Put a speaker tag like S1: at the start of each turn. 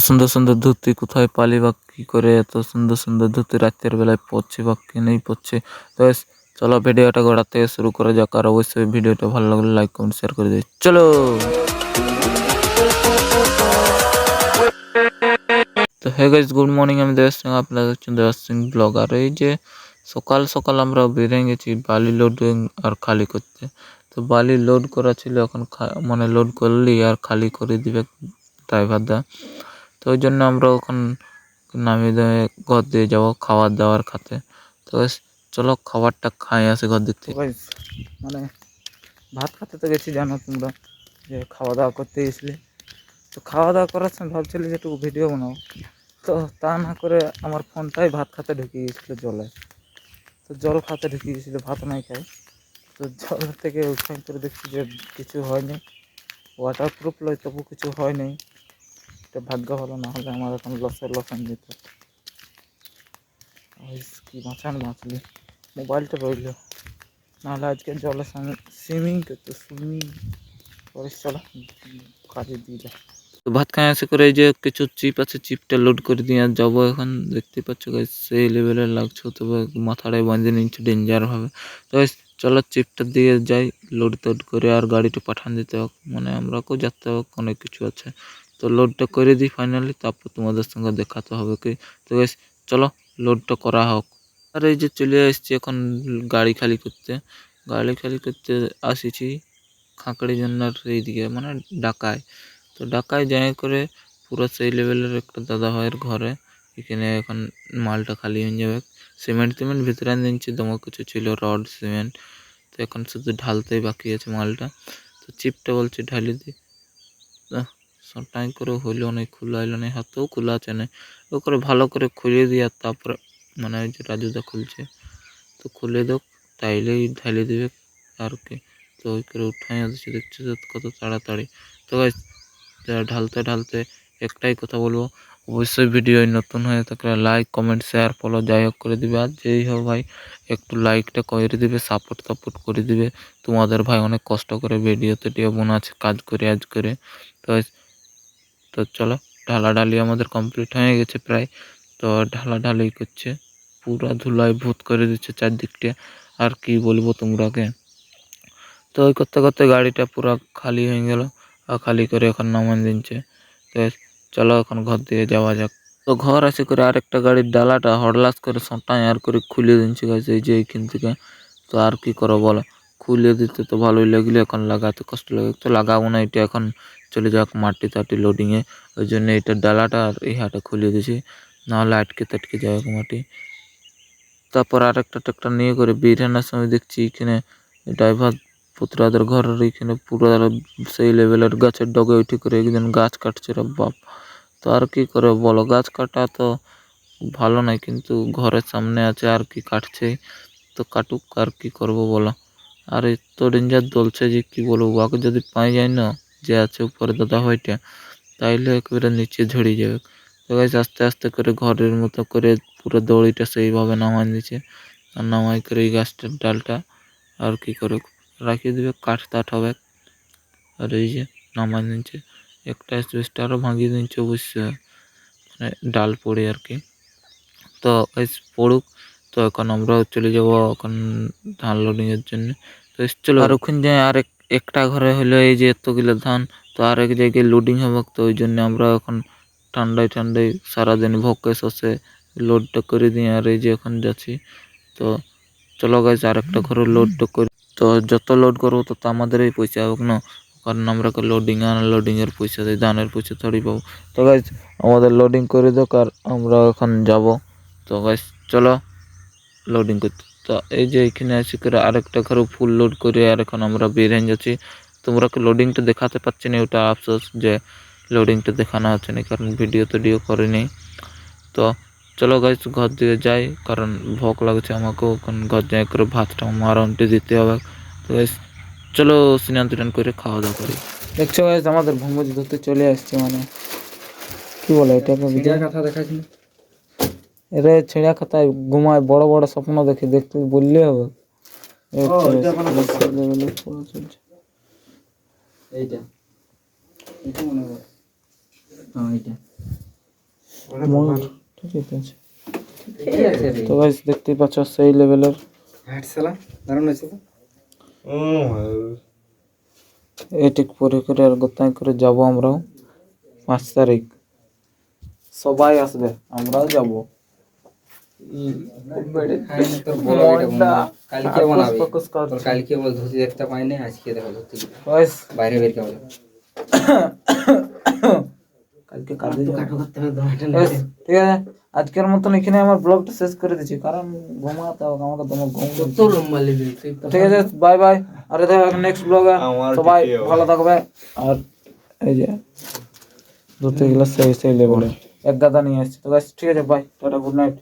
S1: সুন্দর সুন্দর ধুতি কোথায় পালি বা কি করে এত সুন্দর সুন্দর ধুতি রাতের বেলায় পরছে বা কি নেই পরছে। তো guys, চলো ভিডিওটা গোড়া থেকে শুরু করা যাক। আর অবশ্যই ভিডিওটা ভালো লাগলে লাইক কমেন্ট শেয়ার করে দিই। চলো। তো হে গাইস, গুড মর্নিং। আমি দেবাস সিং, আপনারা দেখছেন দেবাস সিং ব্লগ। আর এই যে সকাল সকাল আমরা বেরিয়ে গেছি বালি লোডিং আর খালি করতে। তো বালি লোড করা ছিল, এখন মানে লোড করলেই আর খালি করে দিবে ড্রাইভার দা। তো ওই জন্য আমরা ওখান নামিয়ে দিয়ে ঘর দিয়ে যাবো খাবার দাবার খাতে। তো guys, চলো খাবারটা খাই আসি ঘর দিক থেকে।
S2: মানে ভাত খাতে তো গেছি, জানো তোমরা যে খাওয়া দাওয়া করতে গেছিলি। তো খাওয়া দাওয়া করার সময় ভাবছিলি যে একটু ভিডিও বানাবো, তো তা না করে আমার ফোনটাই ভাত খাতে ঢুকে গিয়েছিলো জলে। তো জল খাতে ঢুকে গিয়েছিলো, ভাত নাই খাই। তো জল থেকে উঠাই করে দেখছি যে কিছু হয়নি, ওয়াটার প্রুফ লয় তবু কিছু হয়নি। এটা ভাগ্য ভালো, না হলে আমার এখন লসের যেত। কি বাঁচলি, মোবাইলটা রইল, নাহলে আজকে জলের সঙ্গে সুইমিং করতো পরে। চলো কাজে দিয়ে যায়।
S1: তো ভাত খাই আসি করে এই যে কিছু চিপ আছে, চিপটা লোড করে দিয়ে যাবো এখন। দেখতে পাচ্ছ গাইস, সেই লেভেলের লাগছে, তবে মাথাটায় বাঁধে নিচ্ছে ডেঞ্জার ভাবে। তো guys, চলো চিপটা দিয়ে যাই, লোড টোড করে আর গাড়িটা পাঠান দিতে হোক, মানে আমরাকেও যেতে হোক, অনেক কিছু আছে। তো লোডটা করে দিই ফাইনালি, তারপর তোমাদের সঙ্গে দেখাতে হবে কি। তো গাইস, চলো লোডটা করা হোক। আর এই যে চলে এসেছি এখন গাড়ি খালি করতে আসিছি খাঁকড়ি জন্নার এইদিকে, মানে ডাকায়। তো ডাকায় যাই করে পুরো সেই লেভেলের একটা দাদা ভাইয়ের ঘরে, এখানে এখন মালটা খালি হয়ে যাবে। সিমেন্ট ভিতরে নিচ্ছি, দমে কিছু ছিল রড সিমেন্ট। তো এখন শুধু ঢালতেই বাকি আছে মালটা। তো চিপটা বলছে ঢালি দি, সটাই করে হইলো অনেক খোলা হইলো না, হাতেও খোলা আছে না। ও করে ভালো করে খুলে দিয়ে তারপরে মানে ওই যে রাজুদা খুলছে, তো খুলে দেখ তাইলেই ঢালি দেবে আর কি। তো ওই করে উঠাই আসছে, দেখছি তো কত তাড়াতাড়ি। তো guys, ঢালতে একটাই কথা বলবো, অবশ্যই ভিডিও নতুন হয়ে থাকলে লাইক কমেন্ট শেয়ার ফলো যাই হোক করে দিবে। আর যেই হোক ভাই, একটু লাইকটা করে দিবে, সাপোর্ট করে দিবে। তোমাদের ভাই অনেক কষ্ট করে ভিডিওতে বানাচ্ছে, কাজ করে আজ করে। তো তো চলো, ঢালাঢালি আমাদের কমপ্লিট হয়ে গেছে প্রায়। তো ঢালাঢালি করছে, পুরা ধুলায় ভূত করে দিচ্ছে চারদিকটা। আর কি বলবো তোমরাকে। তো ওই করতে করতে গাড়িটা পুরো খালি হয়ে গেল, আর খালি করে এখন নামান দিচ্ছে। তো চলো এখন ঘর দিয়ে যাওয়া যাক। তো ঘর আসে করে আরেকটা গাড়ির ডালাটা হড়লাস করে সটাই আর করে খুলে দিচ্ছে গাছে, এই যে এইখান থেকে। তো আর কি করো বলো, খুলে দিতে তো ভালোই লাগলে, এখন লাগাতে কষ্ট লাগে, তো লাগাবো না এটা। এখন চলে যাক মাটি টাটি লোডিংয়ে, ওই জন্য এটা ডালাটা আর এই হাটা খুলে দিয়েছি, নাহলে আটকে যাবে মাটি। তারপর আরেকটা ট্রাক্টর নিয়ে করে বেরানোর সময় দেখছি এখানে ড্রাইভার পুত্রাদের ঘরের এখানে পুরো সেই লেভেলের গাছের ডগে উঠে করে একজন গাছ কাটছে রে বাপ। তো আর কি করে বলো, গাছ কাটা তো ভালো নয়, কিন্তু ঘরের সামনে আছে আর কি কাটছে, তো কাটুক, আর কি করব বলো। আর এত ডেঞ্জার দলছে যে কি বলবো, ওকে যদি পাই যায় না, যে আছে উপরে দাদা ভাইটা, তাইলে একেবারে নিচে ঝরে যাবে। তো গাইস, আস্তে আস্তে করে ঘরের মতো করে পুরো দড়িটা সেইভাবে নামাই দিচ্ছে, আর নামাই করে এই গাছটার ডালটা আর কি করে রাখিয়ে দিবে, কাঠ টাঠ হবে। আর এই যে নামাই দিচ্ছে, একটা অ্যাসবেস্টারও ভাঙিয়ে দিচ্ছে অবশ্যই, মানে ডাল পড়ে আর কি। তো গাইস পড়ুক, তো এখন আমরাও চলে যাব এখন ধান লোডিংয়ের জন্য। তো চলো, আর ওখানে যাই আর একটা ঘরে হলো এই যে এতগুলো ধান, তো আর এক জায়গায় লোডিং হবে। তো ওই জন্য আমরা এখন ঠান্ডায় সারাদিন ভোকে শসে লোডটা করে দিই, আর এই যে এখন যাচ্ছি। তো চলো গাইস, আর একটা ঘরে লোডটা করি। তো যত লোড করবো তত আমাদেরই পয়সা হোক না, কারণ আমরা লোডিং আনলোডিংয়ের পয়সা দিই, ধানের পয়সা থোড়ি পাবো। তো গাইস, আমাদের লোডিং করে দোক আর আমরা এখন যাব। তো গাইস চলো লোডিং করতে। তো এই যে এখানে এসে করে আরেকটা ঘরে ফুল লোড করে আর এখন আমরা বের হয়ে যাচ্ছি। তোমরা লোডিংটা দেখাতে পাচ্ছি না, ওটা আফসোস যে লোডিংটা দেখানো হচ্ছে না, কারণ ভিডিও করিনি। তো চলো গাইস, ঘর দিয়ে যাই, কারণ ভোক লাগছে আমাকেও, কারণ ঘর যাই করে ভাতটা মারনটি দিতে হবে। তো গাইস চলো স্নান টান করে খাওয়া দাওয়া করি।
S2: দেখছো গাইস, আমাদের ভ্রমণ ধরতে চলে আসছে, মানে কি বলে এটাকে, কথা দেখাচ্ছি। এরে ছেঁড়া খাতায় ঘুমায়, বড় বড় স্বপ্ন দেখতে বললে হবে। এইটা মনে হয়, হ্যাঁ এইটা ময়ূর ঠিক আছে। তো গাইস দেখতেই পাচ্ছ সেই লেভেলের এটিক পরে করে আর গোতাই করে যাবো আমরাও 5 তারিখ। সবাই আসবে, আমরাও যাবো।
S3: কালকে বানাবি তোর কালকে বল ধুতি দেখতে পাইনি আজকে দেখো ধুতি
S2: গাইস
S3: বাইরে বের কেমন
S2: কালকে কাজে
S3: কাটো করতে হবে
S2: গাইস ঠিক আছে, আজকের মতন এখানে আমার ব্লগটা শেষ করে দিচ্ছি, কারণ ঘুমাতে হবে আমাকে, তোমার ঘুম
S3: তো লম্বা লেবি তুই
S2: তো ঠিক আছে, বাই বাই। আর দেখা নেক্সট ব্লগে, সবাই ভালো থাকবে। আর এই যে ধরতে গেলে সেই লেভেলের এক গাদা নিয়ে আসছি। তো গাইস ঠিক আছে, বাই, টাটা, গুড নাইট।